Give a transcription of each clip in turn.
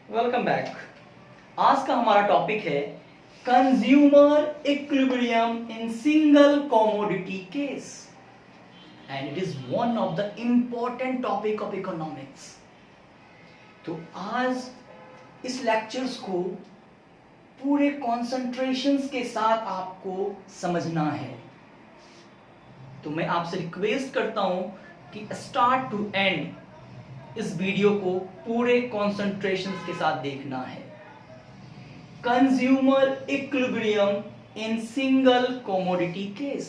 Welcome back. आज का हमारा टॉपिक है consumer equilibrium in single commodity case and it is one of the important topic of economics. तो आज इस लेक्चर्स को पूरे कॉन्सेंट्रेशंस के साथ आपको समझना है। तो मैं आपसे रिक्वेस्ट करता हूं कि स्टार्ट टू एंड इस वीडियो को पूरे कॉन्सेंट्रेशन के साथ देखना है। Consumer equilibrium in single commodity case.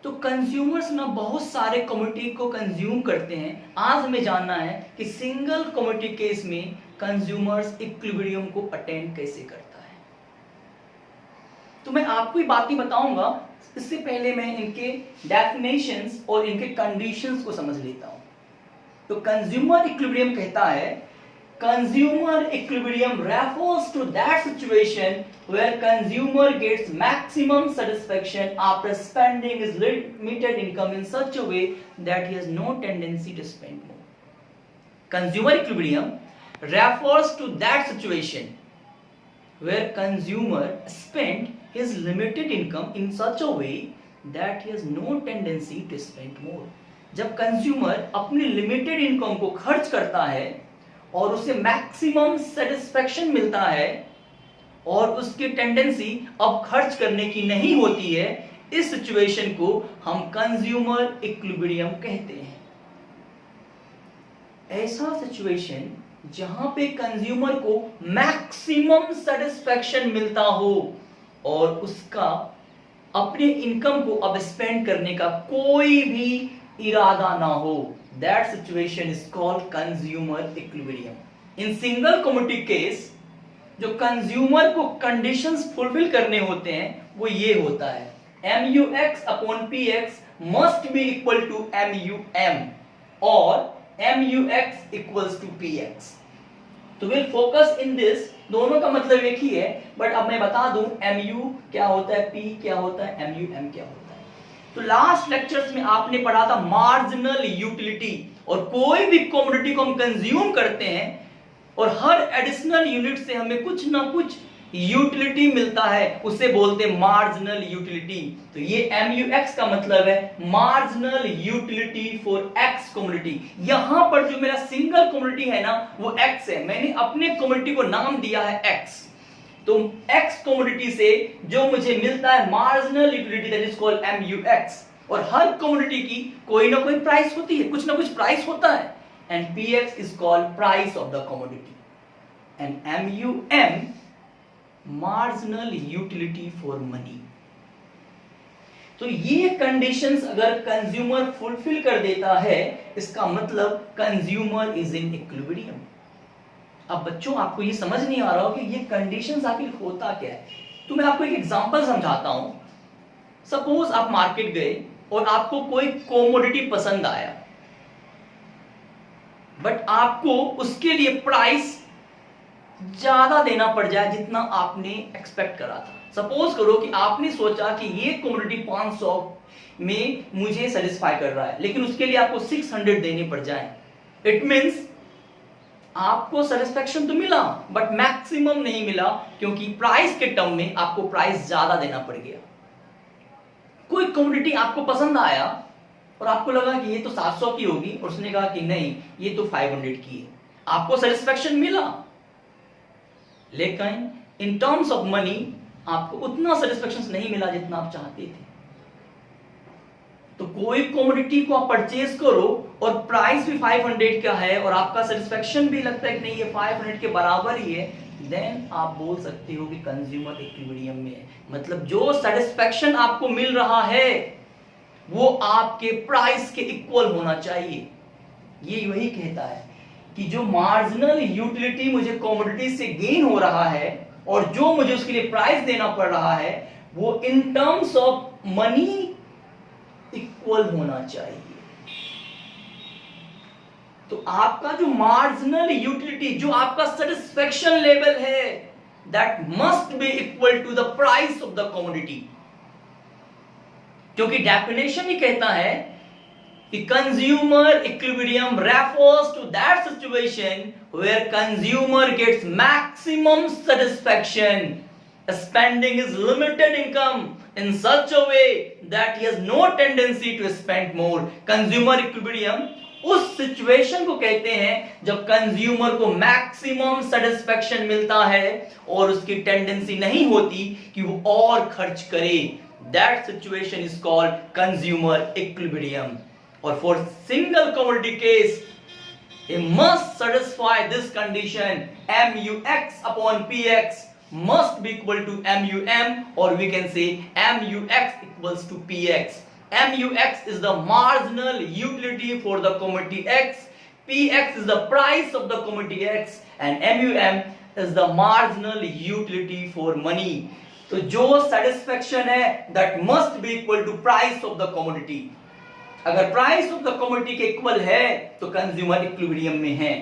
तो कंज्यूमर्स ना बहुत सारे कमोडिटी को कंज्यूम करते हैं। आज हमें जानना है कि सिंगल कमोडिटी केस में कंज्यूमर्स इक्विलिब्रियम को अटेंड कैसे करता है। तो मैं आपको ये बातें बताऊंगा, इससे पहले मैं इनके डेफिनेशंस और इनके कंडीशंस को समझ लेता हूं। तो कंज्यूमर इक्विलिब्रियम कहता है, consumer equilibrium refers to that situation where consumer gets maximum satisfaction after spending his limited income in such a way that he has no tendency to spend more. Consumer equilibrium refers to that situation where consumer spend his limited income in such a way that he has no tendency to spend more। जब consumer अपनी limited income को खर्च करता है और उसे maximum satisfaction मिलता है और उसकी टेंडेंसी अब खर्च करने की नहीं होती है, इस सिचुएशन को हम कंज्यूमर इक्विलिब्रियम कहते हैं। ऐसा सिचुएशन जहां पे कंज्यूमर को मैक्सिमम सेटिस्फैक्शन मिलता हो और उसका अपने इनकम को अब स्पेंड करने का कोई भी इरादा ना हो, that situation is called consumer equilibrium. In single commodity case जो कंज्यूमर को कंडीशंस फुलफिल करने होते हैं वो ये होता है, MUX upon PX must be equal to MUM और MUX इक्वल्स टू PX। तो विल फोकस इन दिस, दोनों का मतलब एक ही है, बट अब मैं बता दूं MU क्या होता है, P क्या होता है, MUM क्या होता है। तो लास्ट लेक्चर्स में आपने पढ़ा था मार्जिनल यूटिलिटी, और कोई भी कमोडिटी को हम कंज्यूम करते हैं और हर एडिशनल यूनिट से हमें कुछ ना कुछ यूटिलिटी मिलता है, उसे बोलते हैं मार्जिनल यूटिलिटी। तो ये MUX का मतलब है marginal utility for X commodity. यहां पर जो मेरा सिंगल कमोडिटी है ना वो X है, मैंने अपने कमोडिटी को नाम दिया है X। तो X कमोडिटी से जो मुझे मिलता है marginal utility, that is called MUX। और हर कमोडिटी की कोई ना कोई प्राइस होती है, कुछ ना कुछ प्राइस होता है, and PX is called price of the commodity, and MUM marginal utility for money. तो ये कंडीशंस अगर कंज्यूमर फुलफिल कर देता है, इसका मतलब कंज्यूमर इज इन इक्विलिब्रियम। अब बच्चों आपको ये समझ नहीं आ रहा हो कि ये कंडीशंस आखिर होता क्या है, तो मैं आपको एक एग्जांपल समझाता हूं। सपोज आप मार्केट गए और आपको कोई कमोडिटी पसंद आया, बट आपको उसके लिए प्राइस ज्यादा देना पड़ जाए जितना आपने एक्सपेक्ट करा था। सपोज करो कि आपने सोचा कि ये कमोडिटी 500 में मुझे सेटिस्फाई कर रहा है, लेकिन उसके लिए आपको 600 देने पड़ जाए। इट मींस आपको सेटिस्फैक्शन तो मिला बट मैक्सिमम नहीं मिला, क्योंकि प्राइस के टर्म में आपको प्राइस ज्यादा देना पड़ गया। कोई कमोडिटी आपको पसंद आया और आपको लगा कि ये तो 700 की होगी, और उसने कहा कि नहीं ये तो 500 की है। आपको सेटिस्फैक्शन मिला, लेकिन इन टर्म्स ऑफ मनी आपको उतना सेटिस्फैक्शन नहीं मिला जितना आप चाहते थे। तो कोई कमोडिटी को आप परचेज करो और प्राइस भी 500 का है और आपका सेटिस्फैक्शन भी लगता है कि नहीं ये 500 के बराबर ही है, देन आप बोल सकते हो कि कंज्यूमर इक्विलिब्रियम में है। मतलब जो सेटिस्फैक्शन आपको मिल रहा है वो आपके प्राइस के इक्वल होना चाहिए। ये वही कहता है कि जो मार्जिनल यूटिलिटी मुझे कमोडिटी से गेन हो रहा है और जो मुझे उसके लिए प्राइस देना पड़ रहा है वो in terms of money equal होना चाहिए। तो आपका जो मार्जिनल यूटिलिटी, जो आपका सेटिस्फैक्शन लेवल है, that must be equal to the price of the commodity. क्योंकि डेफिनेशन ही कहता है कि consumer equilibrium refers to that situation where consumer gets maximum satisfaction spending his limited income in such a way that he has no tendency to spend more. Consumer equilibrium उस situation को कहते हैं जब consumer को maximum satisfaction मिलता है और उसकी टेंडेंसी नहीं होती कि वो और खर्च करे. That situation is called consumer equilibrium. और for single commodity case he must satisfy this condition. MUX upon PX must be equal to MUM, or we can say MUX equals to PX. MUX is the marginal utility for the commodity X, PX is the price of the commodity X, and MUM is the marginal utility for money. तो जो satisfaction है that must be equal to price of the commodity. अगर price of the commodity के equal है तो consumer equilibrium में है.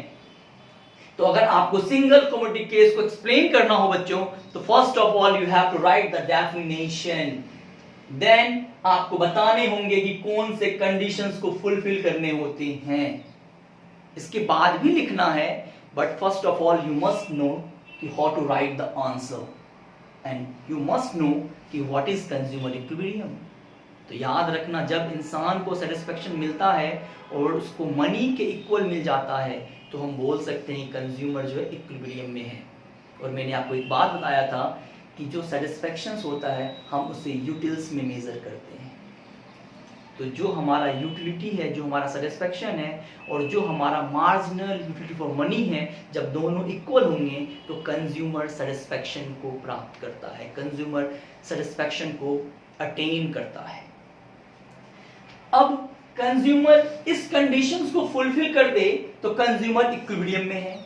तो अगर आपको सिंगल कमोडिटी केस को एक्सप्लेन करना हो बच्चों, तो first of all you have to write the definition. Then आपको बताने होंगे कि कौन से कंडीशंस को फुलफिल करने होते हैं. इसके बाद भी लिखना है, but first of all you must know कि how to write the answer and you must know कि व्हाट इज कंज्यूमर इक्विलिब्रियम. तो याद रखना, जब इंसान को सेटिस्फेक्शन मिलता है और उसको मनी के इक्वल मिल जाता है तो हम बोल सकते हैं कंज्यूमर जो है इक्विलिब्रियम में है. और मैंने आपको एक बात बताया था कि जो सेटिस्फेक्शन होता है हम उसे यूटिल्स में मेजर करते हैं. तो जो हमारा यूटिलिटी है, जो हमारा सेटिस्फेक्शन है और जो हमारा मार्जिनल यूटिलिटी फॉर मनी है, जब दोनों इक्वल होंगे तो कंज्यूमर सेटिस्फेक्शन को प्राप्त करता है, कंज्यूमर सेटिस्फेक्शन को अटेन करता है. अब कंज्यूमर इस कंडीशंस को फुलफिल कर दे तो कंज्यूमर इक्विलिब्रियम में है.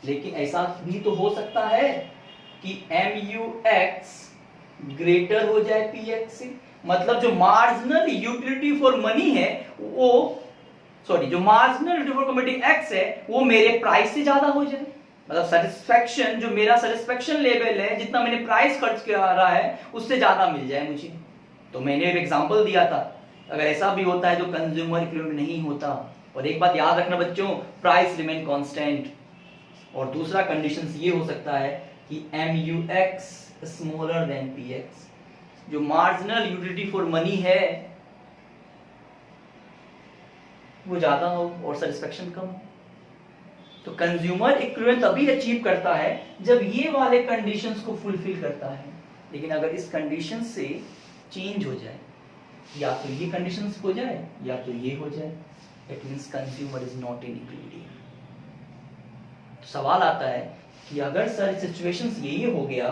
लेकिन ऐसा भी तो हो सकता है कि MUX ग्रेटर हो जाए PX से. मतलब जो मार्जिनल यूटिलिटी फॉर मनी है वो जो marginal utility for commodity X है वो मेरे प्राइस से ज्यादा हो जाए. मतलब सेटिस्फेक्शन, जो मेरा सेटिस्फेक्शन लेवल है, जितना मैंने प्राइस खर्च किया रहा है उससे ज्यादा मिल जाए मुझे. तो मैंने एक एग्जांपल दिया था. अगर ऐसा भी होता है जो कंज्यूमर इक्विलिब्रियम नहीं होता. और एक बात याद रखना बच्चों, प्राइस रिमेन कांस्टेंट. और दूसरा कंडीशन ये हो सकता है कि MUX स्मॉलर देन PX. जो मार्जिनल यूटिलिटी फॉर मनी है वो ज्यादा हो और सेटिस्फेक्शन कम. तो कंज्यूमर इक्विलिब्रियम तभी अचीव करता है जब ये वाले कंडीशंस को फुलफिल करता है. लेकिन अगर इस कंडीशन से चेंज हो जाए, या तो ये कंडीशंस हो जाए या तो ये हो जाए, it means consumer is not in equilibrium. तो सवाल आता है कि अगर सर सिचुएशंस ये हो गया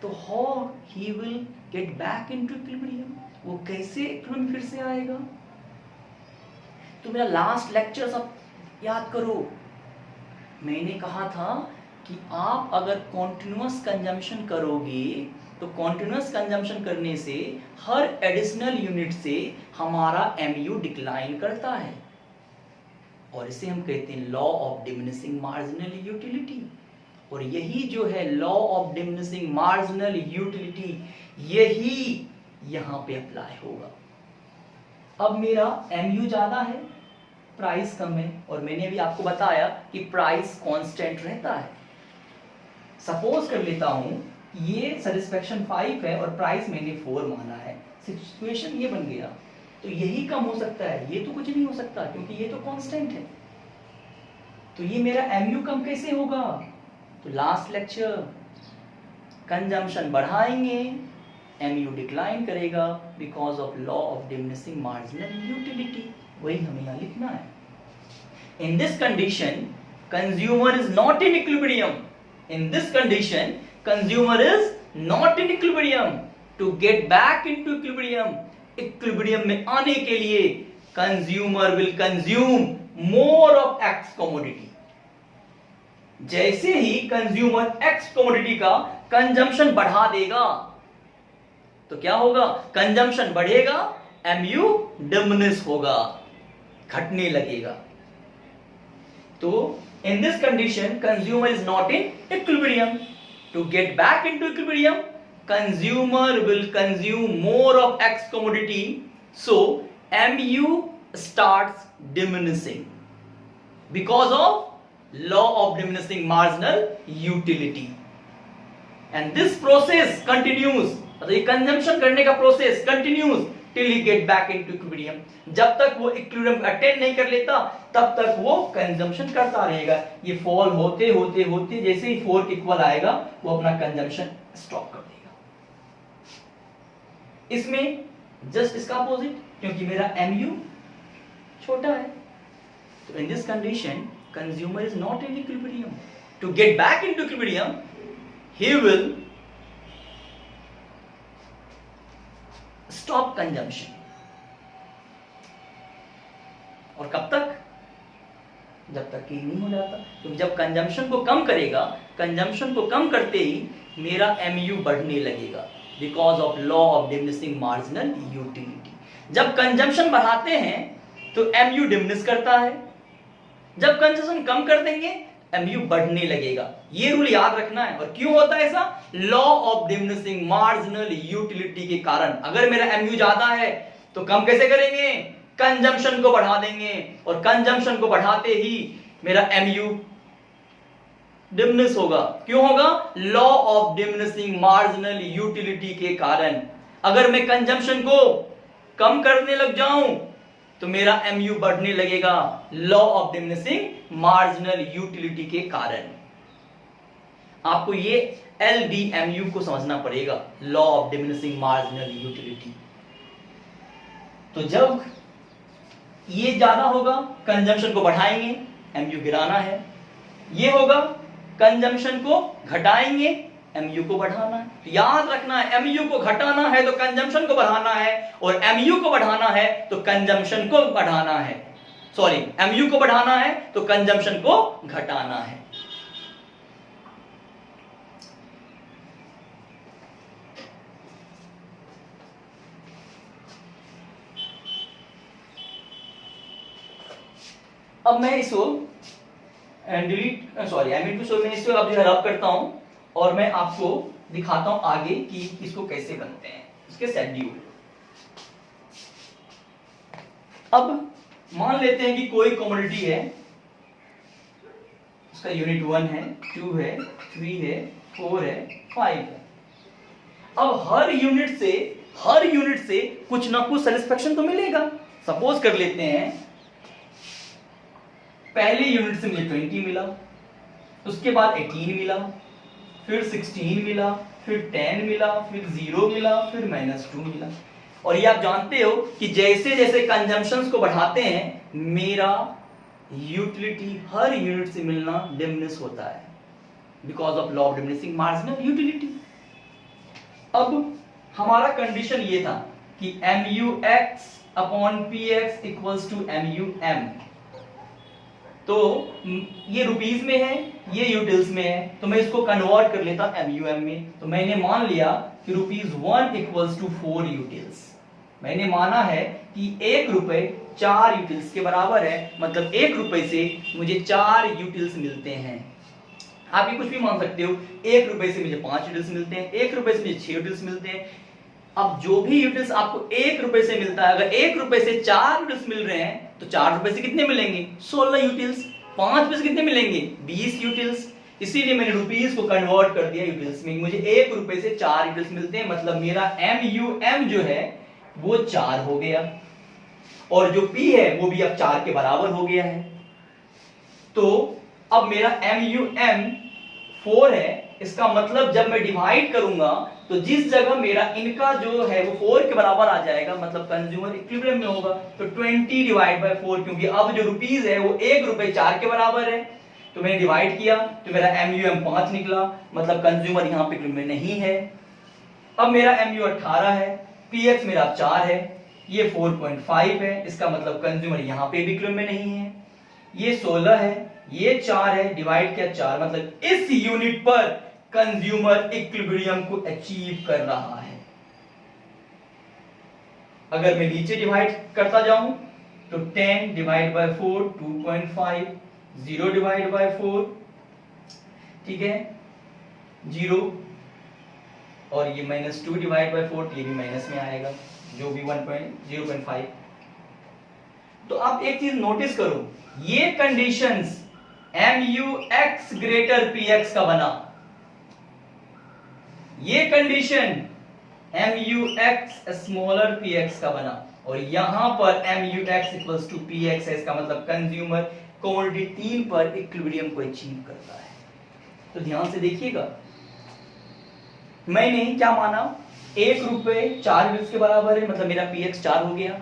तो how he will get back into equilibrium. वो कैसे इक्विलिब्रियम फिर से आएगा. तो मेरा लास्ट लेक्चर सब याद करो. मैंने कहा था कि आप अगर कॉन्टिन्यूअस कंजम्पशन करोगे तो कॉन्टिन्यूअस कंजम्पशन करने से हर एडिशनल यूनिट से हमारा MU डिक्लाइन करता है. और इसे हम कहते हैं law of diminishing marginal utility. और यही जो है law of diminishing marginal utility, यही यहां पे अप्लाई होगा. अब मेरा MU ज्यादा है, प्राइस कम है, और मैंने भी आपको बताया कि प्राइस कांस्टेंट रहता है. सपोज कर लेता हूं ये सेटिस्फेक्शन 5 है और प्राइस मैंने 4 माना है. सिचुएशन ये बन गया. तो यही कम हो सकता है, ये तो कुछ नहीं हो सकता क्योंकि ये तो कांस्टेंट है. तो ये मेरा MU कम कैसे होगा. तो लास्ट लेक्चर, कंजम्पशन बढ़ाएंगे, MU डिक्लाइन करेगा because of law of diminishing marginal utility. वही हमें यहाँ लिखना है. इन this condition consumer is not in equilibrium. In this condition consumer is not in equilibrium. To get back into equilibrium, equilibrium में आने के लिए consumer will consume more of X commodity. जैसे ही consumer X commodity का consumption बढ़ा देगा तो क्या होगा, consumption बढ़ेगा, MU diminish होगा, घटने लगेगा. तो in this condition consumer is not in equilibrium. To get back into equilibrium, consumer will consume more of X commodity, so MU starts diminishing because of law of diminishing marginal utility, and this process continues, मतलब ये consumption करने का process continues till ही gate back into equilibrium. जब तक वो equilibrium attain नहीं कर लेता तब तक वो कंजम्पशन करता रहेगा। ये फॉल होते होते होते जैसे ही 4 के इक्वल आएगा वो अपना कंजम्पशन स्टॉप कर देगा। इसमें जस्ट इसका अपोजिट, क्योंकि मेरा mu छोटा है, तो in this condition consumer is not in equilibrium. To get back into equilibrium he will stop consumption। और कब तक? जब तक कि नहीं हो जाता। तो जब कंजम्पशन को कम करेगा, कंजम्पशन को कम करते ही मेरा mu बढ़ने लगेगा because of law of diminishing marginal utility. जब कंजम्पशन बढ़ाते हैं तो mu डिमिनिश करता है, जब कंजम्पशन कम कर देंगे mu बढ़ने लगेगा। ये रूल याद रखना है। और क्यों होता है ऐसा? Law of diminishing marginal utility के कारण। अगर मेरा mu ज्यादा है तो कम कैसे करेंगे? कंजम्पशन को बढ़ा देंगे, और कंजम्पशन को बढ़ाते ही मेरा mu डिमिनिश होगा। क्यों होगा? Law of diminishing marginal utility के कारण। अगर मैं कंजम्पशन को कम करने लग जाऊं तो मेरा mu बढ़ने लगेगा, law of diminishing marginal utility के कारण। आपको ये LDMU को समझना पड़ेगा, law of diminishing marginal utility. तो जब ये ज्यादा होगा कंजम्पशन को बढ़ाएंगे, mu गिराना है। ये होगा कंजम्पशन को घटाएंगे, mu को बढ़ाना है। तो याद रखना है, mu को घटाना है तो कंजम्पशन को बढ़ाना है, और mu को बढ़ाना है तो कंजम्पशन को बढ़ाना है। सॉरी, mu को बढ़ाना है तो कंजम्पशन को घटाना है। अब मैं इसको delete sorry I mean to so मैं इसको अब जो है रब करता हूं और मैं आपको दिखाता हूं आगे कि इसको कैसे बनते हैं, इसके शेड्यूल। अब मान लेते हैं कि कोई कमोडिटी है, उसका यूनिट 1 है, 2 है, 3 है, 4 है, 5 है। अब हर यूनिट से कुछ ना कुछ सेटिस्फेक्शन तो मिलेगा। सपोज कर लेते हैं पहले यूनिट से मुझे 20 मिला, उसके बाद 18 मिला, फिर 16 मिला, फिर 10 मिला, फिर 0 मिला, फिर -2 मिला। और ये आप जानते हो कि जैसे जैसे कंजम्पशंस को बढ़ाते हैं मेरा यूटिलिटी हर यूनिट से मिलना डिमिनिश होता है because of law of diminishing marginal utility. अब हमारा कंडीशन ये था कि MUX upon PX equals to MUM। तो ये रुपीस में है, ये यूटिल्स में है, तो मैं इसको कन्वर्ट कर लेता MUM में। तो मैंने मान लिया कि ₹1 इक्वल्स टू 4 यूटिल्स। मैंने माना है कि 1 रुपए 4 यूटिल्स के बराबर है, मतलब 1 रुपए से मुझे 4 यूटिल्स मिलते हैं। आप ये कुछ भी मान सकते हो, 1 रुपए से मुझे 5 यूटिल्स मिलते हैं, 1 रुपए से मुझे 6 यूटिल्स मिलते हैं। अब जो भी यूटिल्स आपको 1 रुपए से मिलता है, अगर 1 रुपए से 4 यूटिल्स मिल रहे हैं तो 4 रुपए से कितने मिलेंगे? 16 यूटिल्स। 5 रुपए से कितने मिलेंगे? 20 यूटिल्स। इसीलिए मैंने रुपीस को कन्वर्ट कर दिया यूटिल्स में। मुझे 1 रुपए से 4 यूटिल्स मिलते हैं, मतलब मेरा MUM जो है वो 4 हो गया, और जो P है वो भी अब 4 के बराबर हो गया है। तो अब मेरा MUM 4 है। इसका मतलब जब मैं डिवाइड करूंगा तो जिस जगह मेरा इनका जो है वो 4 के बराबर आ जाएगा, मतलब कंज्यूमर इक्विलिब्रियम में होगा, तो 20 डिवाइड बाय 4, क्योंकि अब जो रुपीस है वो 1 रुपए 4 के बराबर है। तो मैंने डिवाइड किया तो मेरा MUM 5 निकला, मतलब कंज्यूमर यहाँ पे इक्विलिब्रियम में नहीं है। अब मेरा MU 18 है, PX मेरा 4 है, ये 4.5 है, इसका मतलब कंज्यूमर यहाँ पे भी इक्विलिब्रियम में नहीं है। ये 16 है, ये 4 है, डिवाइड किया 4, मतलब इस यूनिट पर कंज्यूमर इक्विलिब्रियम को अचीव कर रहा है। अगर मैं नीचे डिवाइड करता जाऊं तो 10 डिवाइड बाय 4 2.5, 0 डिवाइड बाय 4, ठीक है 0, और ये -2 डिवाइड बाय 4, ये भी माइनस में आएगा, जो भी 0.5। तो आप एक चीज नोटिस करो, ये कंडीशंस MUX ग्रेटर PX का बना, ये कंडीशन MUX स्मॉलर PX का बना, और यहां पर MUX इक्वल्स टू PX है। इसका मतलब कंज्यूमर कमोडिटी 3 पर इक्विलिब्रियम को अचीव करता है। तो ध्यान से देखिएगा, मैंने क्या माना, 1 रुपए 4 बिल्स के बराबर है, मतलब मेरा PX 4 हो गया,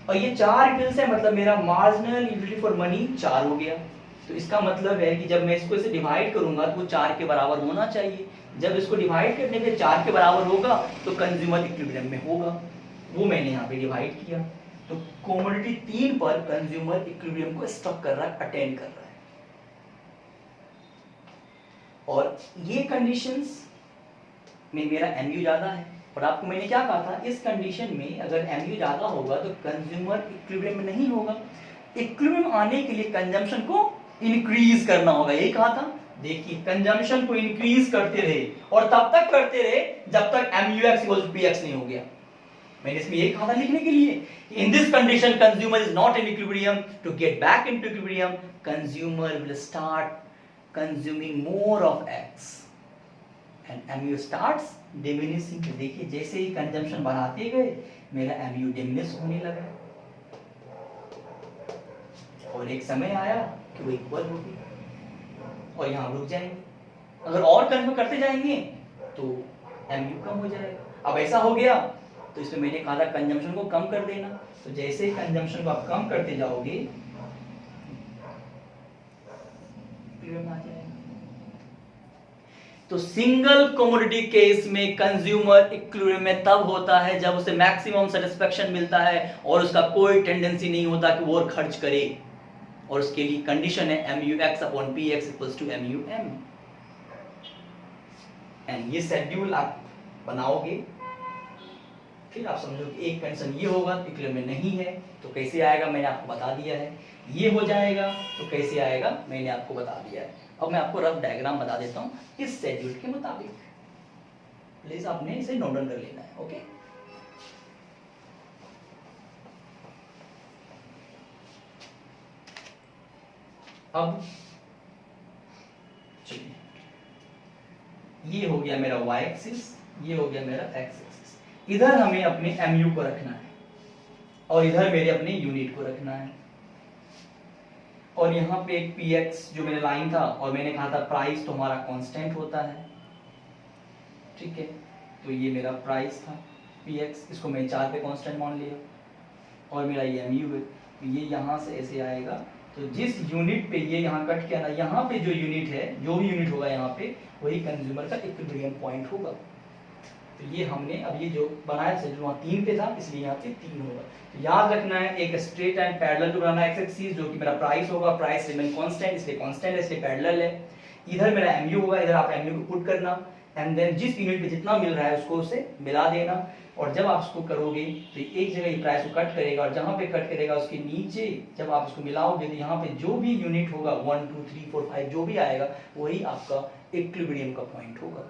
और ये 4 बिल्स है, मतलब मेरा मार्जिनल यूटिलिटी फॉर मनी 4 हो गया। तो इसका मतलब है कि जब मैं इसको इसे डिवाइड करूंगा तो वो 4 के बराबर होना चाहिए। जब इसको डिवाइड करने पे 4 के बराबर होगा तो कंज्यूमर इक्विलिब्रियम में होगा, वो मैंने यहाँ पे डिवाइड किया। तो कमोडिटी 3 पर कंज्यूमर इक्विलिब्रियम को स्टक कर रहा है, अटेंड कर रहा है। और ये कंडीशंस में मेरा MU ज्यादा है, और आपको मैंने क्या कहा था, इस कंडीशन में अगर MU ज्यादा होगा तो कंज्यूमर इक्विलिब्रियम में नहीं होगा। इक्विलिब्रियम आने के लिए कंजम्पशन को इंक्रीज करना होगा, यही कहा था। देखिए, कंजम्पशन को इंक्रीज करते रहे, और तब तक करते रहे जब तक MUX इक्वल टू PX नहीं हो गया। मैंने इसमें यही कहा था लिखने के लिए, in this condition consumer is not in equilibrium, to get back into equilibrium consumer will start consuming more of X and MU starts diminishing। देखिए, जैसे ही कंजम्पशन बढ़ाते गए मेरा MU डिमिनिश होने लगा, और एक समय आया कि वो इक्वल हो गई, और यहाँ रुक जाएंगे। अगर और कन्वर्ट करते जाएंगे तो MU कम हो जाएगा। अब ऐसा हो गया तो इसमें मैंने कहा था कंजम्पशन को कम कर देना, तो जैसे ही कंजम्पशन को आप कम करते जाओगे आ जाएगा। तो सिंगल कमोडिटी केस में कंज्यूमर इक्विलिब्रियम में तब होता है जब उसे मैक्सिमम सेटिस्फेक्शन मिलता है और उसका कोई टेंडेंसी नहीं होता कि वो और खर्च करे, और उसके लिए कंडीशन है MUX upon PX equals to MUM। And ये शेड्यूल आप बनाओगे, फिर आप समझो कि एक कंडीशन ये होगा इक्विलिब्रियम में नहीं है तो कैसे आएगा, मैंने आपको बता दिया है। ये हो जाएगा तो कैसे आएगा, मैंने आपको बता दिया है। अब मैं आपको रफ डायग्राम बता देता हूं इस शेड्यूल के मुताबिक, प्लीज आपने इसे नोट डाउन कर लेना है। ओके, अब चलिए, ये हो गया मेरा y एक्सिस, ये हो गया मेरा x एक्सिस। इधर हमें अपने MU को रखना है और इधर मेरे अपने यूनिट को रखना है, और यहाँ पे एक PX जो मेरा लाइन था, और मैंने कहा था प्राइस तो हमारा कांस्टेंट होता है, ठीक है। तो ये मेरा प्राइस था PX, इसको मैं 4 पे कांस्टेंट मान लिया, और मेरा ये MU है, तो ये यहाँ से ऐसे आएगा। तो जिस यूनिट पे ये यहाँ कट किया ना, यहाँ पे जो यूनिट है, जो भी यूनिट होगा यहाँ पे, वही कंज्यूमर का इक्विलिब्रियम पॉइंट होगा। तो ये हमने अब ये जो बनाया था, जो वहाँ 3 पे था, इसलिए यहाँ पे 3 होगा। तो याद रखना है एक स्ट्रेट एंड पैरेलल टू बनाना एक्स एक्सिस, जो कि मेरा प्राइस होगा, प्राइस रिमेन कांस्टेंट, इसलिए कांस्टेंट है, इसलिए पैरेलल है। इधर मेरा MU होगा, इधर आप MU को पुट करना, एंड देन जिस यूनिट पे जितना मिल रहा है उसको उसे मिला देना, और जब आप इसको करोगे तो एक जगह ये प्राइस को कट करेगा, और जहां पे कट करेगा उसके नीचे जब आप इसको मिलाओगे तो यहाँ पे जो भी यूनिट होगा 1 2 3 4 5 जो भी आएगा वही आपका इक्विलिब्रियम का पॉइंट होगा।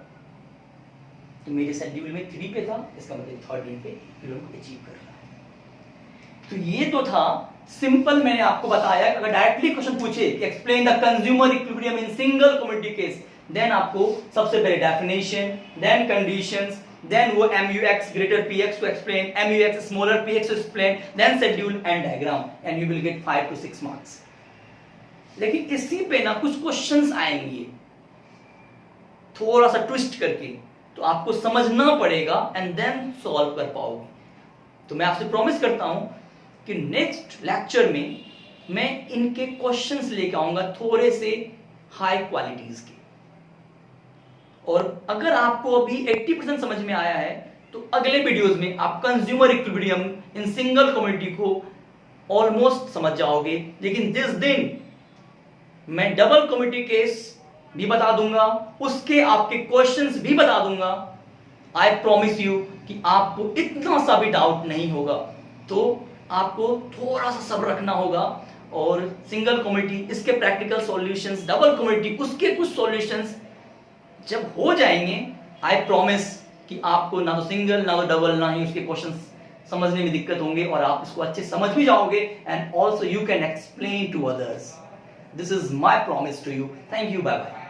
तो मेरे शेड्यूल में 3 पे था, इसका मतलब 3rd यूनिट पे इक्विलिब्रियम को अचीव कर रहा है। तो ये तो था सिंपल, मैंने आपको बताया। अगर डायरेक्टली क्वेश्चन पूछे कि explain the consumer equilibrium in single commodity case, then आपको सबसे पहले डेफिनेशन, देन कंडीशंस, then वो MUX greater PX to explain, MUX smaller PX to explain, then schedule and diagram, and you will get 5 to 6 marks। लेकिन इसी पे ना कुछ questions आएंगे थोड़ा सा ट्विस्ट करके, तो आपको समझना पड़ेगा एंड देन सॉल्व कर पाओगे। तो मैं आपसे प्रॉमिस करता हूं कि नेक्स्ट लेक्चर में मैं इनके क्वेश्चंस लेके आऊंगा थोड़े से हाई क्वालिटीज के, और अगर आपको अभी 80% समझ में आया है तो अगले वीडियोस में आप consumer equilibrium in single commodity को ऑलमोस्ट समझ जाओगे। लेकिन जिस दिन मैं डबल कमोडिटी केस भी बता दूंगा, उसके आपके क्वेश्चंस भी बता दूंगा, आई प्रॉमिस यू कि आपको इतना सा भी डाउट नहीं होगा। तो आपको थोड़ा सा सब्र रखना होगा, और सिंगल कमोडिटी इसके प्रैक्टिकल सॉल्यूशंस, डबल कमोडिटी उसके कुछ सॉल्यूशंस जब हो जाएंगे, आई प्रॉमिस कि आपको ना तो सिंगल ना तो डबल ना ही उसके क्वेश्चंस समझने में दिक्कत होंगे और आप इसको अच्छे समझ भी जाओगे and also you can explain to others. This is my promise to you. Thank you. Bye bye.